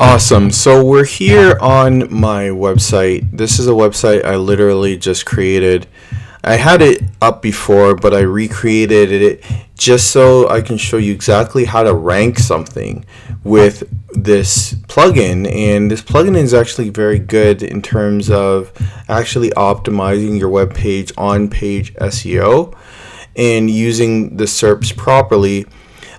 Awesome. So we're here on my website. This is a website I literally just created. I had it up before, but I recreated it just so I can show you exactly how to rank something with this plugin. And this plugin is actually very good in terms of actually optimizing your web page on-page SEO and using the SERPs properly.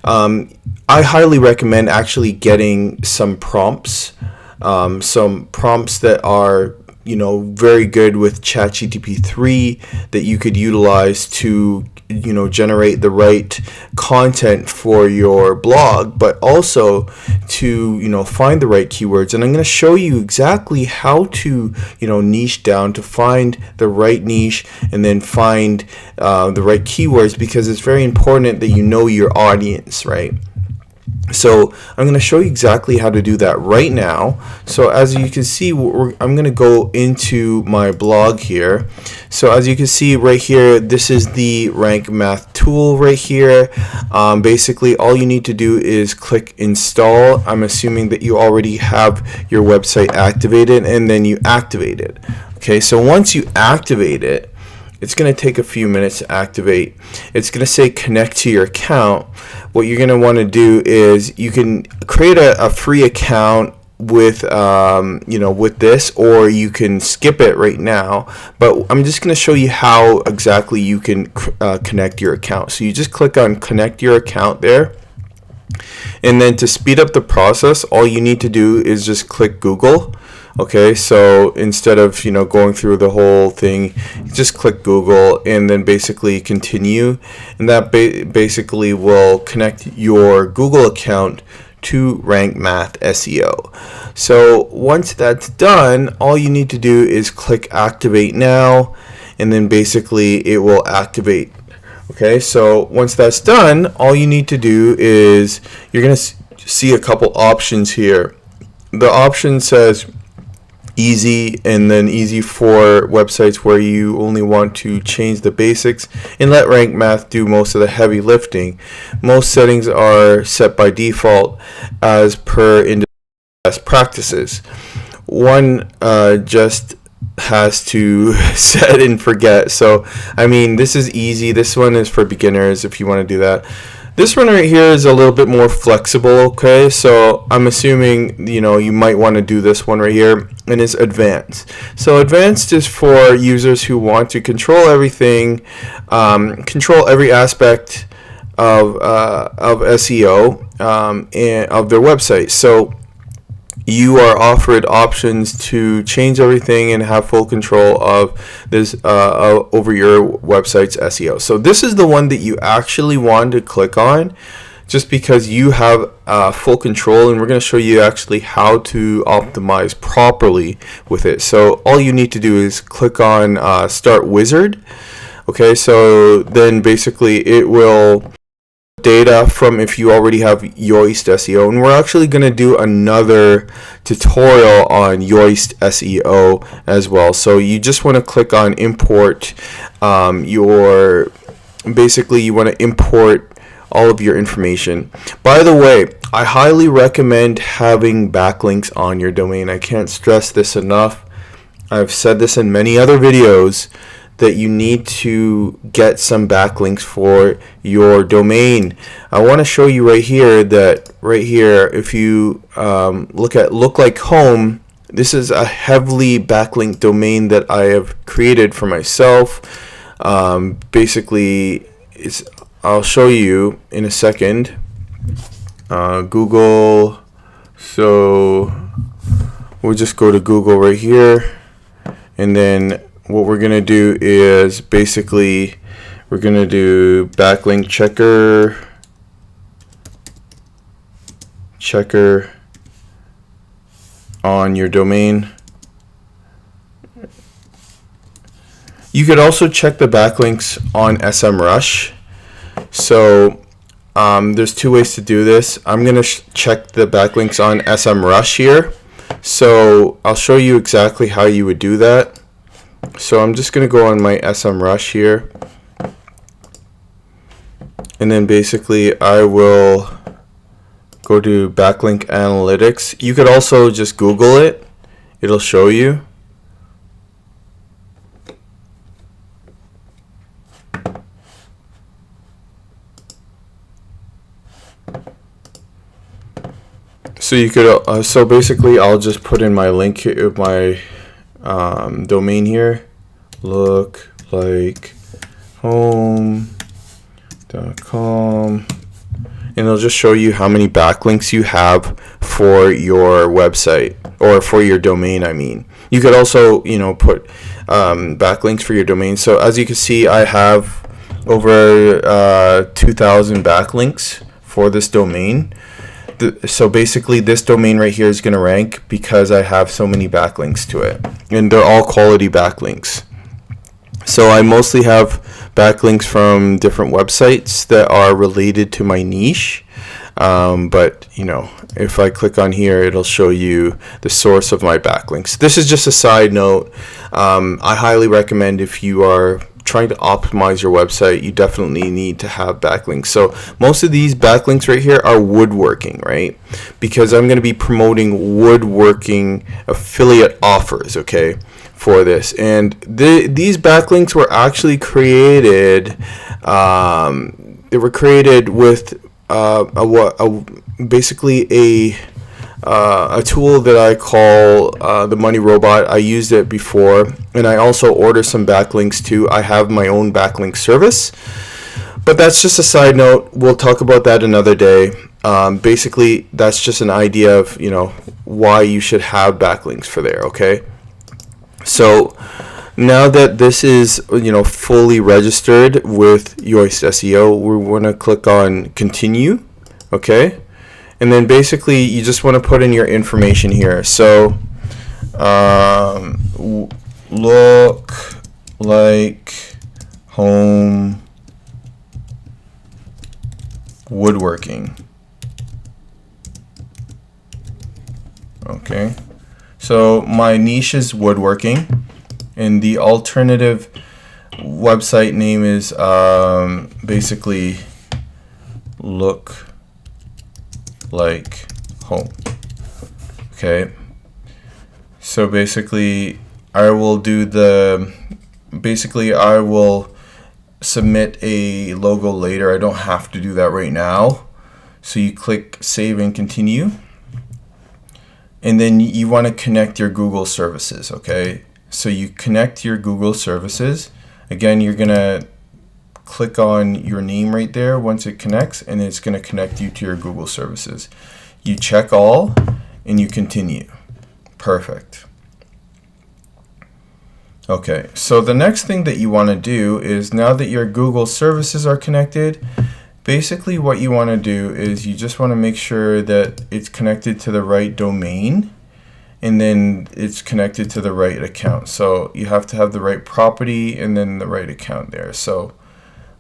I highly recommend actually getting some prompts that are very good with ChatGPT 3 that you could utilize to generate the right content for your blog, but also to find the right keywords. And I'm going to show you exactly how to niche down to find the right niche and then find the right keywords, because it's very important that you know your audience, right? So I'm going to show you exactly how to do that right now. So as you can see, I'm going to go into my blog here. So as you can see right here, this is the Rank Math tool right here. Basically, all you need to do is click install. I'm assuming that you already have your website activated, and then you activate it. Okay, so once you activate it, it's going to take a few minutes to activate. It's going to say connect to your account. What you're going to want to do is you can create a free account with with this, or you can skip it right now. But I'm just going to show you how exactly you can connect your account. So you just click on connect your account there. And then to speed up the process, all you need to do is just click Google. Okay, so instead of going through the whole thing, just click Google and then basically continue, and that basically will connect your Google account to Rank Math SEO. So once that's done, all you need to do is click activate now, and then basically it will activate. Okay, so once that's done, all you need to do is you're going to see a couple options here. The option says easy, and then easy for websites where you only want to change the basics and let Rank Math do most of the heavy lifting. Most settings are set by default as per industry best practices. One just has to set and forget. So I mean, this is easy. This one is for beginners if you want to do that. This one right here is a little bit more flexible. Okay, so I'm assuming you might want to do this one right here, and it's advanced. So advanced is for users who want to control everything, control every aspect of SEO and of their website. So you are offered options to change everything and have full control of this over your website's SEO. So this is the one that you actually want to click on, just because you have full control, and we're going to show you actually how to optimize properly with it. So all you need to do is click on Start Wizard. Okay, so then basically it will data from if you already have Yoast SEO, and we're actually going to do another tutorial on Yoast SEO as well. So you just want to click on import basically you want to import all of your information. By the way, I highly recommend having backlinks on your domain. I can't stress this enough. I've said this in many other videos that you need to get some backlinks for your domain. I want to show you right here that right here, if you look at Look Like Home, this is a heavily backlinked domain that I have created for myself. Basically, I'll show you in a second. Google. So we'll just go to Google right here, and then what we're going to do is basically we're going to do backlink checker on your domain. You could also check the backlinks on SEMrush. So there's two ways to do this. I'm going to check the backlinks on SEMrush here. So I'll show you exactly how you would do that. So I'm just going to go on my SEMrush here, and then basically I will go to backlink analytics. You could also just Google it. It'll show you. So you could, so basically I'll just put in my link here, my domain here, look like home.com, and it'll just show you how many backlinks you have for your website, or for your domain, I mean. You could also, you know, put backlinks for your domain. So as you can see, I have over 2,000 backlinks for this domain. So basically this domain right here is going to rank because I have so many backlinks to it, and they're all quality backlinks. So I mostly have backlinks from different websites that are related to my niche, but you know, if I click on here, it'll show you the source of my backlinks. This is just a side note. I highly recommend, if you are trying to optimize your website, you definitely need to have backlinks. So most of these backlinks right here are woodworking, right? Because I'm going to be promoting woodworking affiliate offers, okay, for this. And these backlinks were actually created, they were created with basically a tool that I call the Money Robot. I used it before, and I also order some backlinks too. I have my own backlink service, but that's just a side note. We'll talk about that another day. Basically, that's just an idea of, you know, why you should have backlinks for there, okay? So now that this is, you know, fully registered with Yoast SEO, we're going to click on continue, okay? And then basically you just want to put in your information here. So look like home woodworking. Okay. So my niche is woodworking, and the alternative website name is basically look like home. Okay, so basically I will submit a logo later. I don't have to do that right now. So you click save and continue, and then you want to connect your Google services. Okay, so you connect your Google services. Again, you're gonna click on your name right there once it connects, and it's going to connect you to your Google services. You check all and you continue. Perfect. Okay, so the next thing that you want to do is, now that your Google services are connected, basically what you want to do is you just want to make sure that it's connected to the right domain, and then it's connected to the right account. So you have to have the right property and then the right account there. So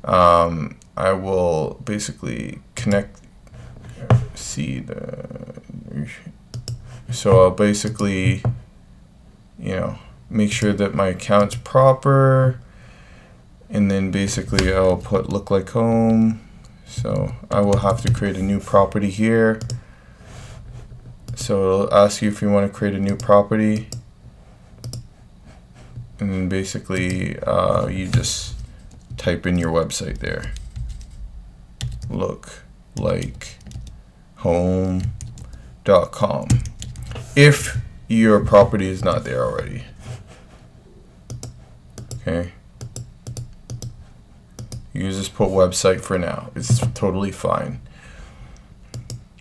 I will basically connect, so I'll basically, you know, make sure that my account's proper, and then basically I'll put look like home. So I will have to create a new property here. So it'll ask you if you want to create a new property, and then basically you just type in your website there, look like home.com, if your property is not there already. Okay, you just put website for now, it's totally fine.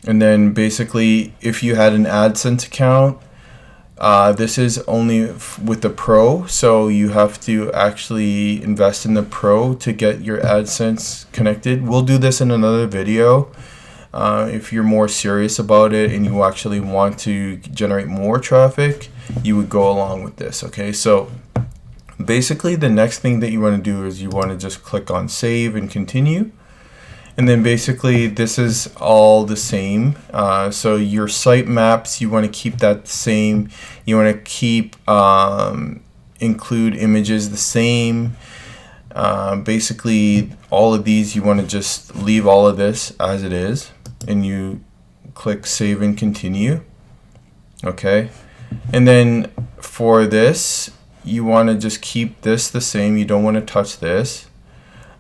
And then basically, if you had an AdSense account, this is only with the Pro, so you have to actually invest in the Pro to get your AdSense connected. We'll do this in another video. If you're more serious about it and you actually want to generate more traffic, you would go along with this. Okay, so basically the next thing that you want to do is you want to just click on save and continue. And then basically this is all the same. So your site maps, you want to keep that the same. You want to keep include images the same. Basically all of these, you want to just leave all of this as it is, and you click save and continue. Okay, and then for this, you want to just keep this the same. You don't want to touch this.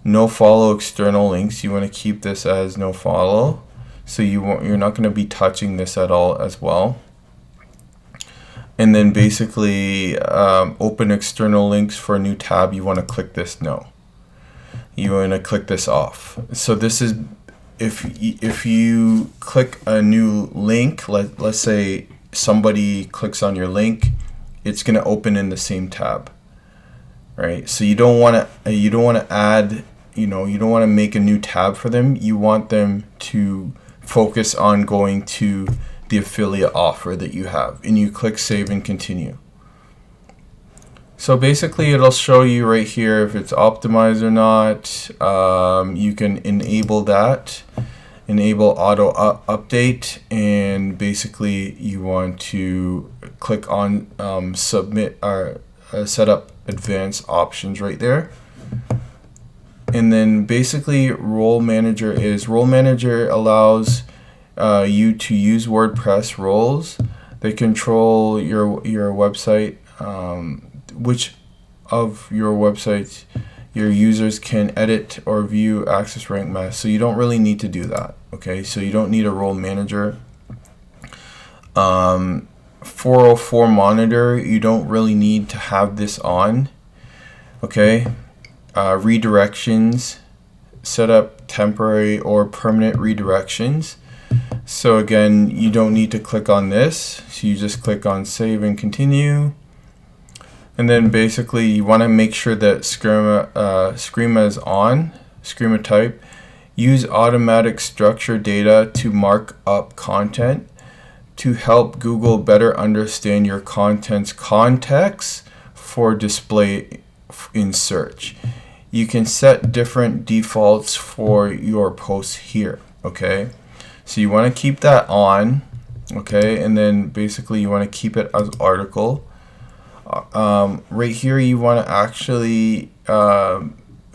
No follow external links. You want to keep this as no follow. So you're not going to be touching this at all as well. And then basically open external links for a new tab. You want to click this no. You want to click this off. So this is if you click a new link, let's say somebody clicks on your link, it's going to open in the same tab, right? So you don't want to add, you don't want to make a new tab for them. You want them to focus on going to the affiliate offer that you have, and you click save and continue. So basically it'll show you right here if it's optimized or not. You can enable that, enable auto update, and basically you want to click on submit or set up advanced options right there. And then basically role manager allows you to use WordPress roles. They control your website, which of your websites your users can edit or view, access, rank, math. So you don't really need to do that. Okay, so you don't need a role manager. 404 monitor, you don't really need to have this on. Okay, redirections, set up temporary or permanent redirections. So again, you don't need to click on this. So you just click on save and continue. And then basically you want to make sure that schema is on, schema type. Use automatic structured data to mark up content to help Google better understand your content's context for display in search. You can set different defaults for your posts here, okay? So you want to keep that on, okay? And then basically you want to keep it as article. Right here you want to actually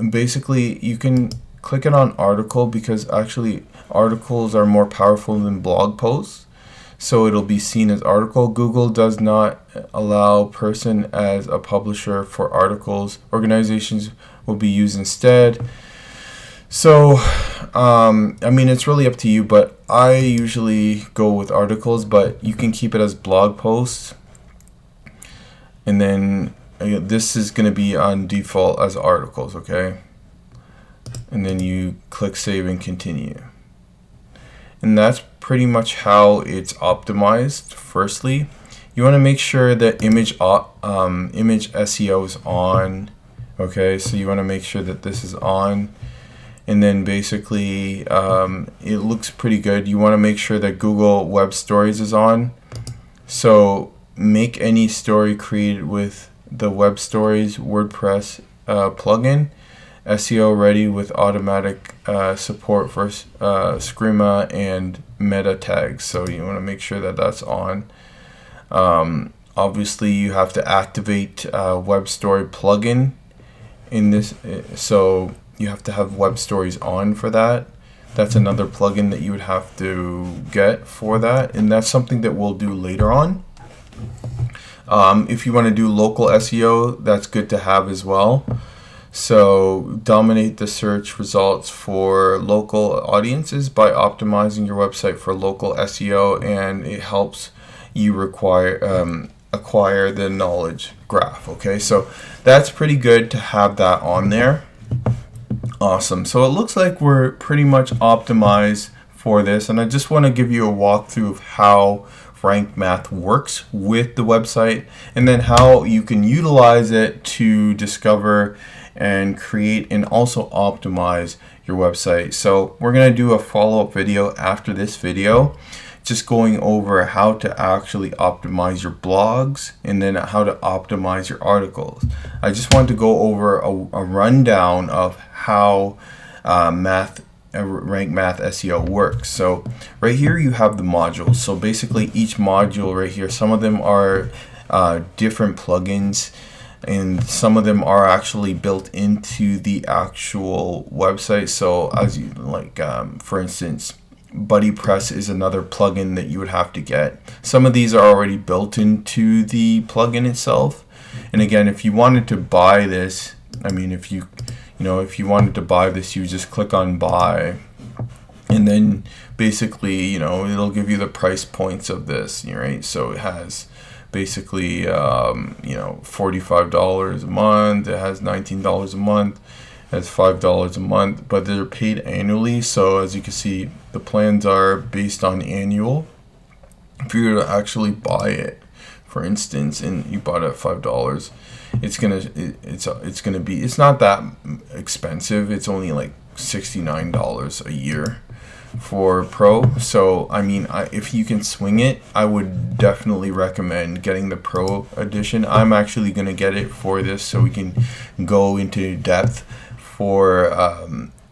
basically you can click it on article, because actually articles are more powerful than blog posts, so it'll be seen as article. Google does not allow person as a publisher for articles. Organizations will be used instead. So I mean, it's really up to you, but I usually go with articles, but you can keep it as blog posts. And then this is going to be on default as articles, okay? And then you click save and continue. And that's pretty much how it's optimized. Firstly, you want to make sure that image SEO is on, okay? So you want to make sure that this is on. And then basically it looks pretty good. You want to make sure that Google Web Stories is on. So make any story created with the Web Stories WordPress plugin SEO ready with automatic support for schema and meta tags. So you want to make sure that that's on. Obviously you have to activate Web Story plugin in this, so you have to have Web Stories on for that. That's another plugin that you would have to get for that, and that's something that we'll do later on. If you want to do local SEO, that's good to have as well. So dominate the search results for local audiences by optimizing your website for local SEO, and it helps you acquire the knowledge graph. Okay, so that's pretty good to have that on there. Awesome. So it looks like we're pretty much optimized for this, and I just want to give you a walkthrough of how Rank Math works with the website, and then how you can utilize it to discover and create and also optimize your website. So we're going to do a follow-up video after this video, just going over how to actually optimize your blogs and then how to optimize your articles. I just want to go over a rundown of how Rank Math SEO works. So right here you have the modules. So basically each module right here, some of them are different plugins, and some of them are actually built into the actual website. So as you like, for instance, BuddyPress is another plugin that you would have to get. Some of these are already built into the plugin itself. And again, if you wanted to buy this, I mean, if you wanted to buy this, you just click on buy, and then basically, it'll give you the price points of this, right? So it has basically, $45 a month. It has $19 a month. It has $5 a month, but they're paid annually. So as you can see, the plans are based on annual. If you were to actually buy it, for instance, and you bought it at $5, it's not that expensive. It's only like $69 a year for Pro. So I mean, if you can swing it, I would definitely recommend getting the Pro edition. I'm actually going to get it for this so we can go into depth for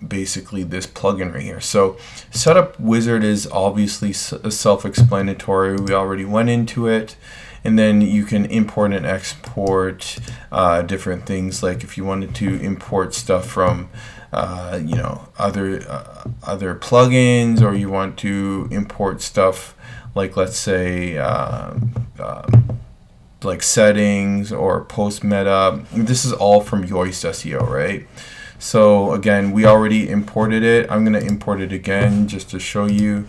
basically this plugin right here. So setup wizard is obviously self-explanatory. We already went into it. And then you can import and export different things, like if you wanted to import stuff from other plugins, or you want to import stuff like, let's say, like settings or post meta. This is all from Yoast SEO, right? So again, we already imported it. I'm going to import it again just to show you.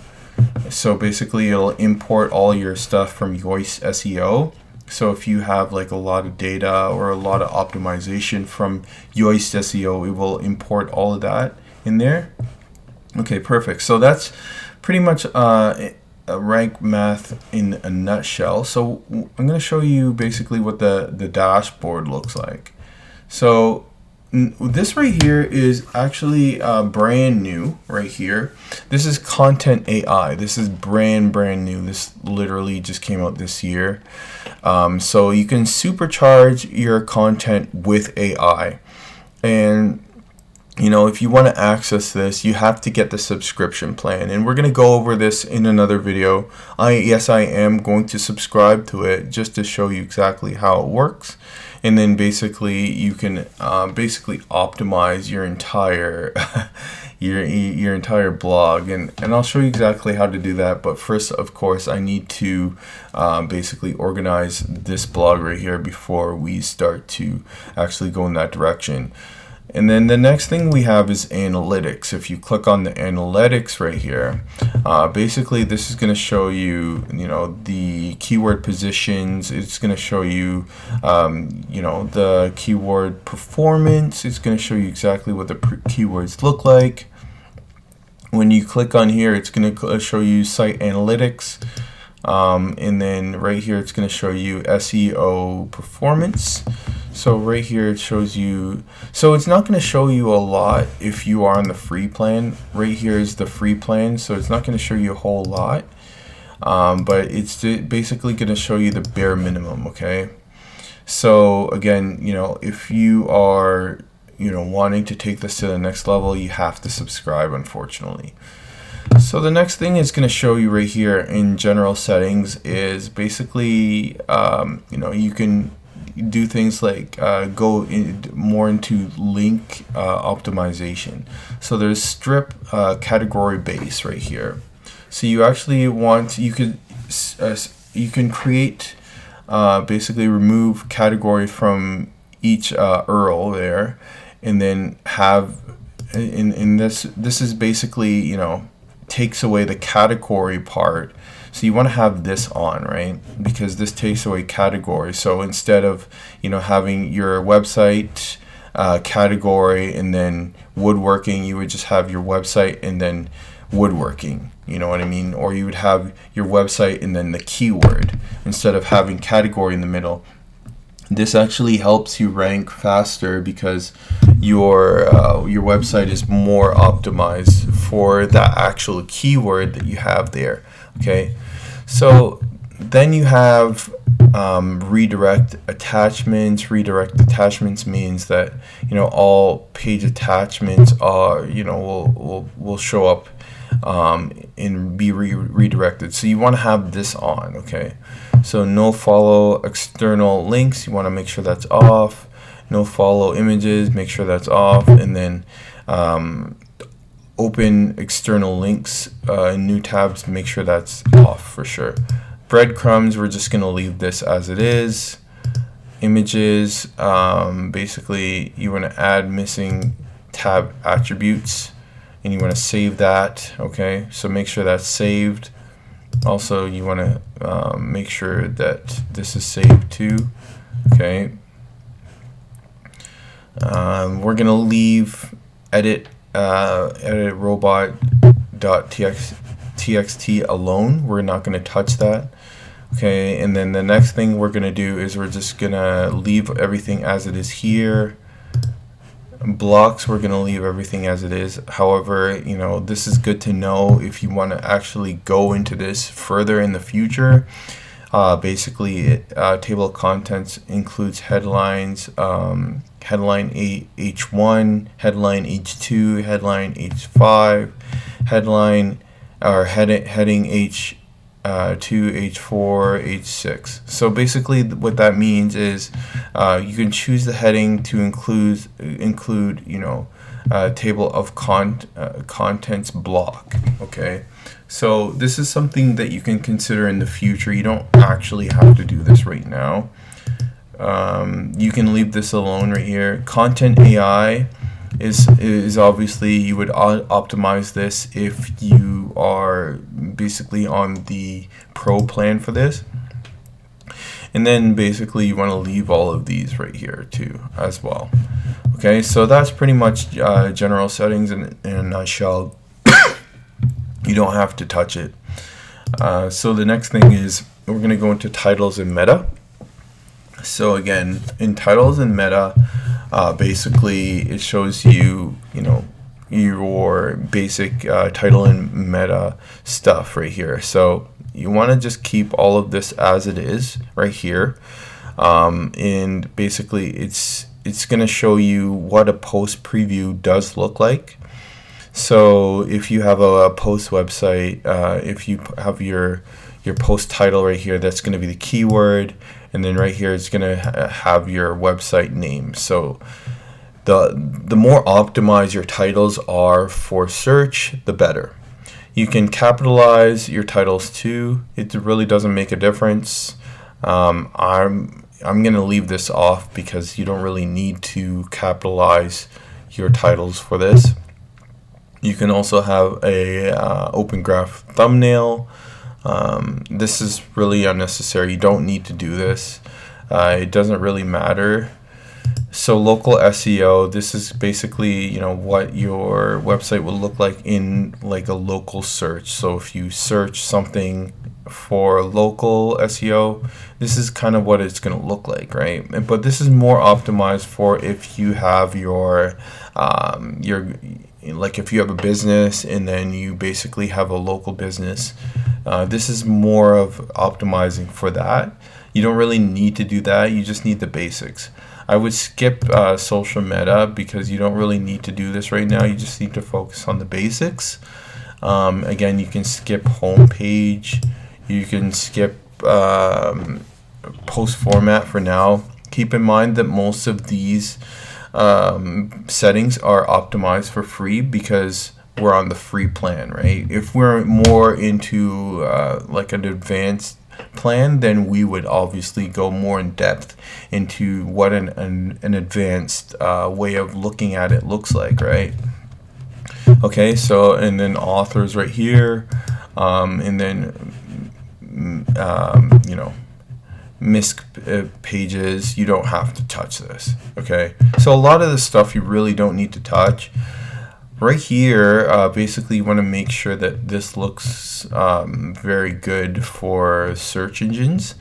So basically, it'll import all your stuff from Yoast SEO. So if you have like a lot of data or a lot of optimization from Yoast SEO, it will import all of that in there. Okay, perfect. So that's pretty much a rank math in a nutshell. So I'm going to show you basically what the dashboard looks like. So this right here is actually brand new right here. This is Content AI. This is brand new. This literally just came out this year. So you can supercharge your content with AI. And if you want to access this, you have to get the subscription plan. And we're going to go over this in another video. Yes, I am going to subscribe to it just to show you exactly how it works. And then basically you can basically optimize your entire your entire blog, and I'll show you exactly how to do that. But first, of course, I need to basically organize this blog right here before we start to actually go in that direction. And then the next thing we have is analytics. If you click on the analytics right here, basically this is going to show you, the keyword positions. It's going to show you, the keyword performance. It's going to show you exactly what the keywords look like. When you click on here, it's going to show you site analytics. And then right here, it's going to show you SEO performance. So right here it shows you, so it's not going to show you a lot if you are on the free plan. Right here is the free plan, so it's not going to show you a whole lot, but it's basically going to show you the bare minimum. Okay, so again, if you are wanting to take this to the next level, you have to subscribe, unfortunately. So the next thing is going to show you right here in general settings is basically you can do things like go more into link optimization. So there's strip category base right here. So you actually you can create basically remove category from each URL there, and then have in this is basically takes away the category part. So you want to have this on, right? Because this takes away category. So instead of having your website category and then woodworking, you would just have your website and then woodworking. You know what I mean? Or you would have your website and then the keyword instead of having category in the middle. This actually helps you rank faster because your website is more optimized for that actual keyword that you have there. Okay, so then you have redirect attachments. Redirect attachments means that all page attachments are will show up and be redirected. So you want to have this on. Okay, so no follow external links, you want to make sure that's off. No follow images, make sure that's off. And then open external links in new tabs, make sure that's off for sure. Breadcrumbs, we're just going to leave this as it is. Images, basically you want to add missing tab attributes and you want to save that. Okay, so make sure that's saved. Also, you want to make sure that this is saved too. Okay, we're going to leave edit robot.txt alone. We're not going to touch that. Okay, and then the next thing we're going to do is we're just going to leave everything as it is here. Blocks, we're going to leave everything as it is. However, you know, this is good to know if you want to actually go into this further in the future. Basically, table of contents includes headlines, headline H1, headline H2, headline H5, headline or heading H2, H4, H6. So basically what that means is you can choose the heading to include you know, table of contents block. Okay, so this is something that you can consider in the future. You don't actually have to do this right now. You can leave this alone right here. Content AI is obviously, you would optimize this if you are basically on the pro plan for this. And then basically you want to leave all of these right here too as well. Okay, so that's pretty much general settings in a nutshell. You don't have to touch it. So the next thing is we're going to go into titles and meta. So again, in titles and meta, basically it shows you, you know, your basic title and meta stuff right here. So you want to just keep all of this as it is right here, and basically it's going to show you what a post preview does look like. So if you have a post website, if you have your post title right here, that's going to be the keyword, and then right here it's going to have your website name. So the more optimized your titles are for search, the better. You can capitalize your titles too. It really doesn't make a difference. I'm going to leave this off because you don't really need to capitalize your titles for this. You can also have a open graph thumbnail. This is really unnecessary. You don't need to do this. It doesn't really matter. So local SEO, this is basically, you know, what your website will look like in like a local search. So if you search something for local SEO, this is kind of what it's going to look like, right? But this is more optimized for if you have your like if you have a business and then you basically have a local business. This is more of optimizing for that. You don't really need to do that. You just need the basics. I would skip social meta because you don't really need to do this right now. You just need to focus on the basics. Again, you can skip homepage. You can skip post format for now. Keep in mind that most of these settings are optimized for free because we're on the free plan, right? If we're more into like an advanced plan, then we would obviously go more in depth into what an advanced way of looking at it looks like, right? Okay, so and then authors right here, and then you know, misc pages, you don't have to touch this. Okay, so a lot of the stuff you really don't need to touch. Right here, basically you want to make sure that this looks very good for search engines.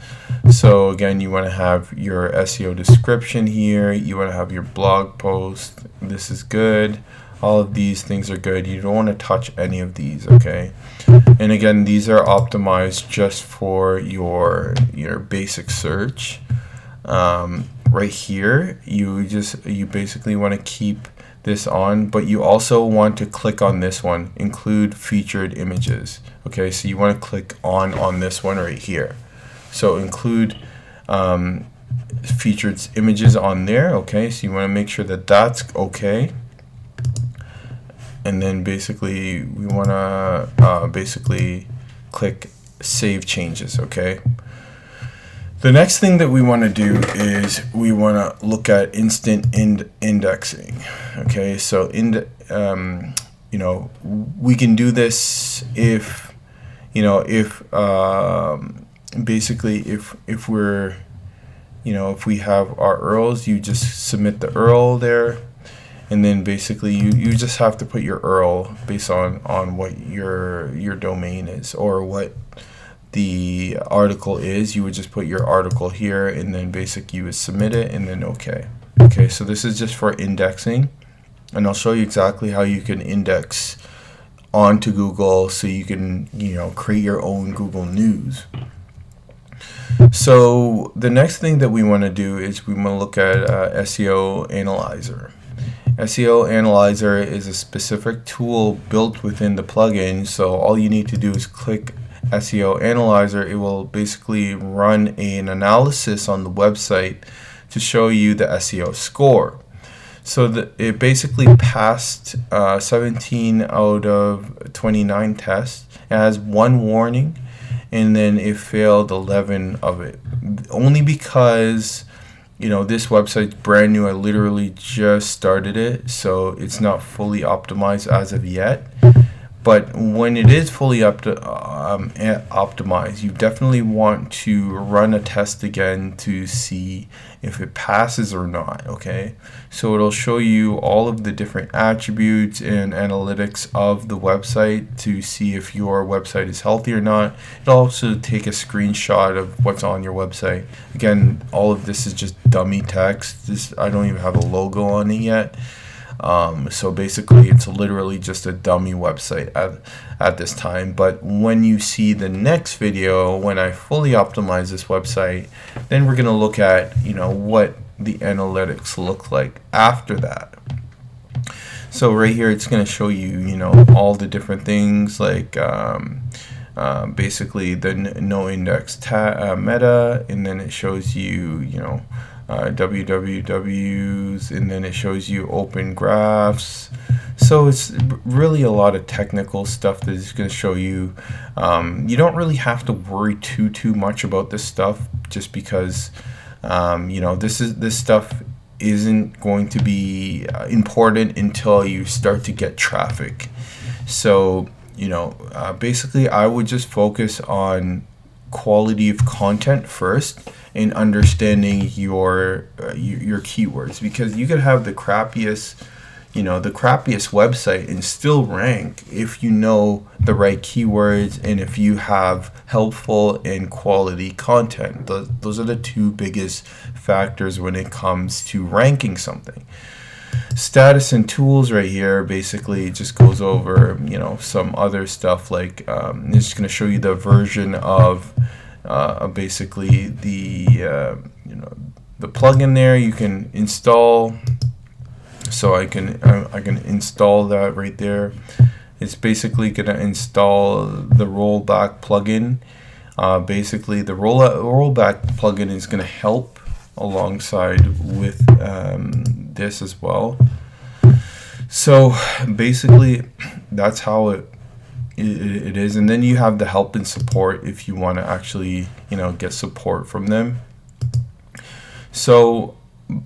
So again, you want to have your SEO description here. You want to have your blog post. This is good. All of these things are good. You don't want to touch any of these, okay? And again, these are optimized just for your basic search. Right here, you basically want to keep this on, but you also want to click on this one, include featured images. Okay, so you want to click on this one right here. So include featured images on there. Okay, so you want to make sure that that's okay. and then basically we want to basically click save changes. Okay, the next thing that we want to do is we want to look at instant indexing. Okay, so you know, we can do this if, you know, if basically if we're, you know, if we have our URLs, you just submit the URL there, and then basically you just have to put your URL based on what your domain is, or what the article is. You would just put your article here, and then basically you would submit it, and then okay, so this is just for indexing, and I'll show you exactly how you can index onto Google, so you can, you know, create your own Google News. So the next thing that we want to do is we want to look at SEO Analyzer. SEO Analyzer is a specific tool built within the plugin, so all you need to do is click SEO Analyzer. It will basically run an analysis on the website to show you the SEO score. So it basically passed 17 out of 29 tests. It has one warning, and then it failed 11 of it. Only because, you know, this website's brand new. I literally just started it, so it's not fully optimized as of yet. But when it is fully optimized, you definitely want to run a test again to see if it passes or not. Okay, so it'll show you all of the different attributes and analytics of the website to see if your website is healthy or not. It'll also take a screenshot of what's on your website. Again, all of this is just dummy text. I don't even have a logo on it yet. So basically it's literally just a dummy website at this time. But when you see the next video, when I fully optimize this website, then we're going to look at, you know, what the analytics look like after that. So right here it's going to show you, you know, all the different things, like basically the no index meta, and then it shows you, you know, wwws, and then it shows you open graphs. So it's really a lot of technical stuff that is going to show you. You don't really have to worry too much about this stuff, just because you know, this stuff isn't going to be important until you start to get traffic. So, you know, basically I would just focus on quality of content first, and understanding your keywords, because you could have the crappiest website and still rank if you know the right keywords and if you have helpful and quality content. Those are the two biggest factors when it comes to ranking something. Status and tools right here basically just goes over, you know, some other stuff, like it's just going to show you the version of basically the you know, the plugin there you can install. So I can install that right there. It's basically going to install the rollback plugin. Basically the rollback plugin is going to help alongside with this as well. So basically that's how it is. And then you have the help and support if you want to actually, you know, get support from them. So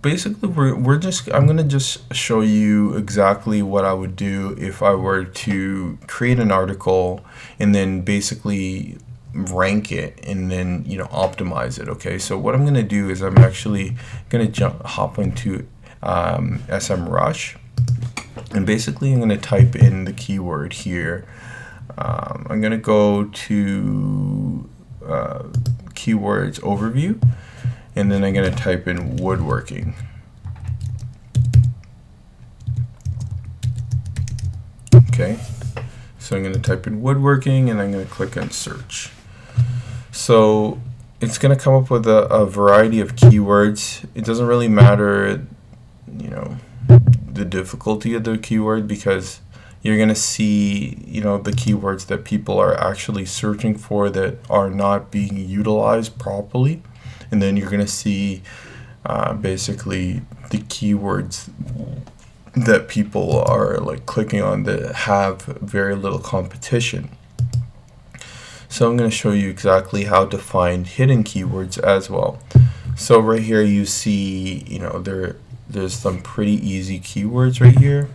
basically I'm going to just show you exactly what I would do if I were to create an article and then basically rank it and then, you know, optimize it. Okay, so what I'm going to do is I'm actually going to hop into SEMrush, and basically I'm going to type in the keyword here. I'm going to go to keywords overview, and then I'm going to type in woodworking. Okay, so I'm going to type in woodworking, and I'm going to click on search. So it's going to come up with a variety of keywords. It doesn't really matter, you know, the difficulty of the keyword, because you're going to see, you know, the keywords that people are actually searching for that are not being utilized properly. And then you're going to see basically the keywords that people are like clicking on that have very little competition. So I'm going to show you exactly how to find hidden keywords as well. So right here you see, there's some pretty easy keywords right here.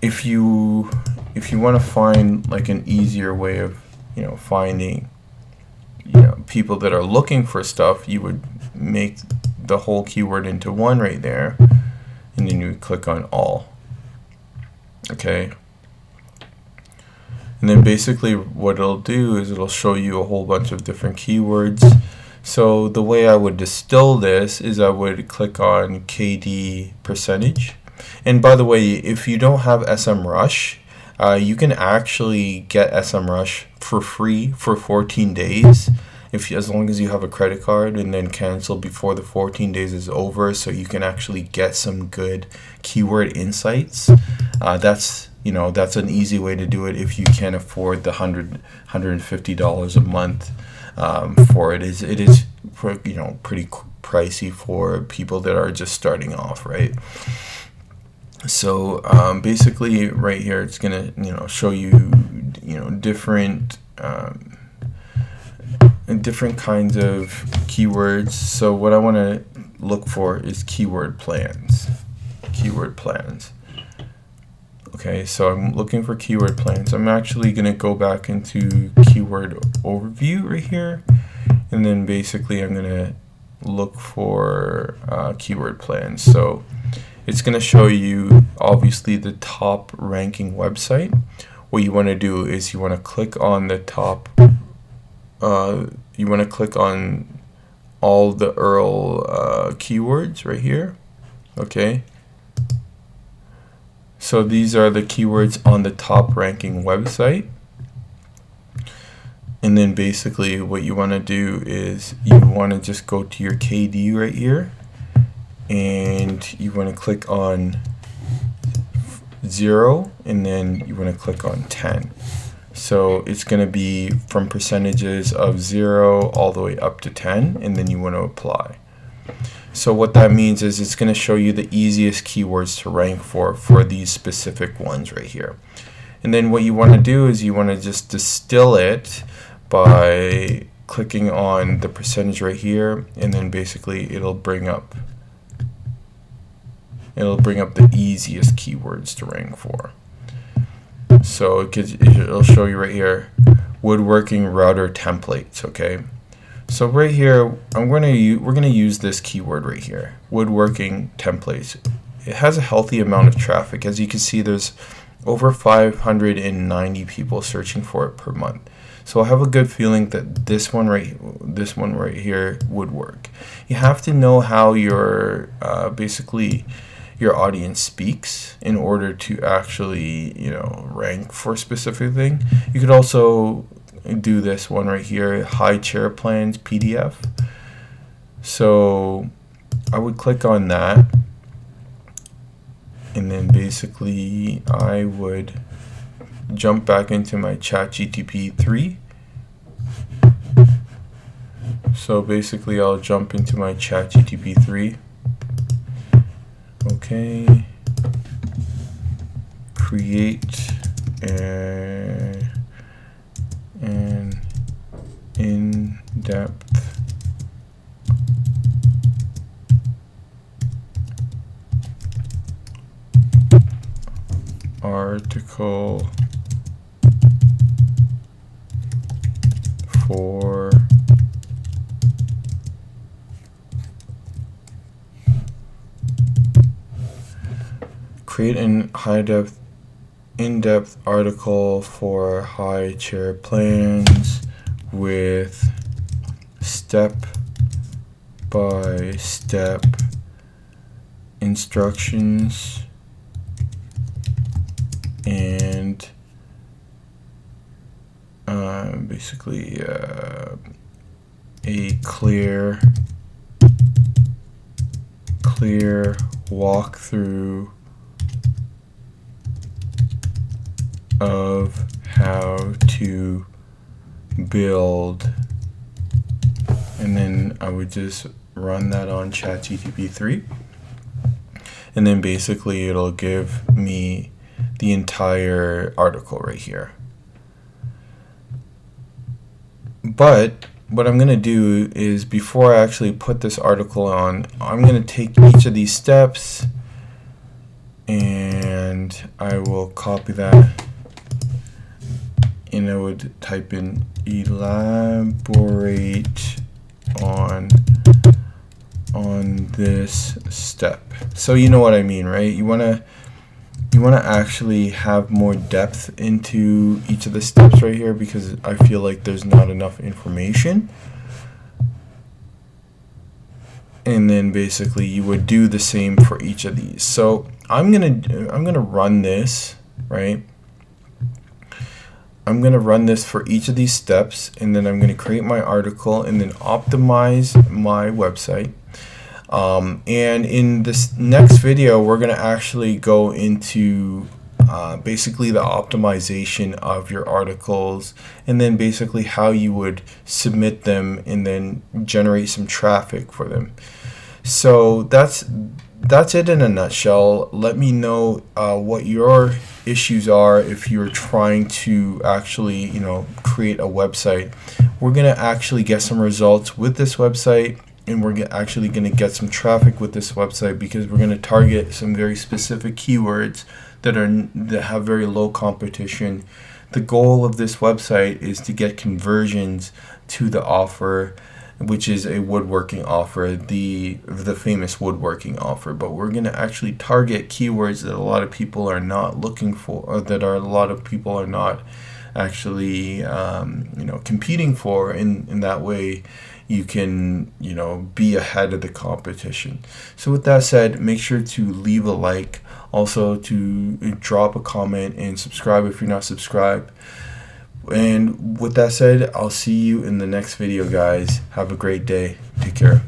If you want to find like an easier way of finding people that are looking for stuff, you would make the whole keyword into one right there, and then you would click on all. Okay. And then basically what it'll do is it'll show you a whole bunch of different keywords. So the way I would distill this is I would click on KD percentage. And by the way, if you don't have SMrush, you can actually get SMrush for free for 14 days. As long as you have a credit card, and then cancel before the 14 days is over, so you can actually get some good keyword insights. That's an easy way to do it if you can't afford the $150 a month for it. It is pretty pricey for people that are just starting off, right? So basically right here it's gonna show you different kinds of keywords. So what I want to look for is keyword plans. Okay, so I'm looking for keyword plans. I'm actually going to go back into keyword overview right here, and then basically I'm going to look for keyword plans. So it's going to show you obviously the top ranking website. What you want to do is you want to click on the top, you want to click on all the URL keywords right here. Okay. So these are the keywords on the top ranking website. And then basically what you want to do is you want to just go to your KD right here, and you want to click on 0, and then you want to click on 10. So it's going to be from percentages of 0 all the way up to 10, and then you want to apply. So what that means is it's going to show you the easiest keywords to rank for these specific ones right here. And then what you want to do is you want to just distill it by clicking on the percentage right here, and then basically it'll bring up the easiest keywords to rank for. So it'll show you right here, woodworking router templates. Okay, so right here we're gonna use this keyword right here, woodworking templates. It has a healthy amount of traffic. As you can see, there's over 590 people searching for it per month. So I have a good feeling that this one right here would work. You have to know how your basically your audience speaks in order to actually rank for a specific thing. You could also do this one right here, high chair plans PDF. So I would click on that, and then basically I would jump back into my ChatGPT 3. So basically I'll jump into my ChatGPT 3. Okay, create an in-depth article for create an in-depth article for high chair plans with step-by-step instructions and basically a clear walkthrough of how to build, and then I would just run that on ChatGPT 3. and then basically it'll give me the entire article right here. But what I'm going to do is, before I actually put this article on, I'm going to take each of these steps and I will copy that, and I would type in elaborate on this step. So you know what I mean, right? You want to actually have more depth into each of the steps right here, because I feel like there's not enough information. And then basically you would do the same for each of these. So I'm gonna run this, right? I'm gonna run this for each of these steps, and then I'm gonna create my article and then optimize my website. And in this next video, we're going to actually go into basically the optimization of your articles, and then basically how you would submit them and then generate some traffic for them. So that's it in a nutshell. Let me know what your issues are if you're trying to actually, create a website. We're going to actually get some results with this website, and we're actually going to get some traffic with this website, because we're going to target some very specific keywords that have very low competition. The goal of this website is to get conversions to the offer, which is a woodworking offer, the famous woodworking offer. But we're going to actually target keywords that a lot of people are not looking for, or that a lot of people are not actually competing for. In that way, you can be ahead of the competition. So with that said, make sure to leave a like, also to drop a comment, and subscribe if you're not subscribed. And with that said, I'll see you in the next video, guys. Have a great day. Take care.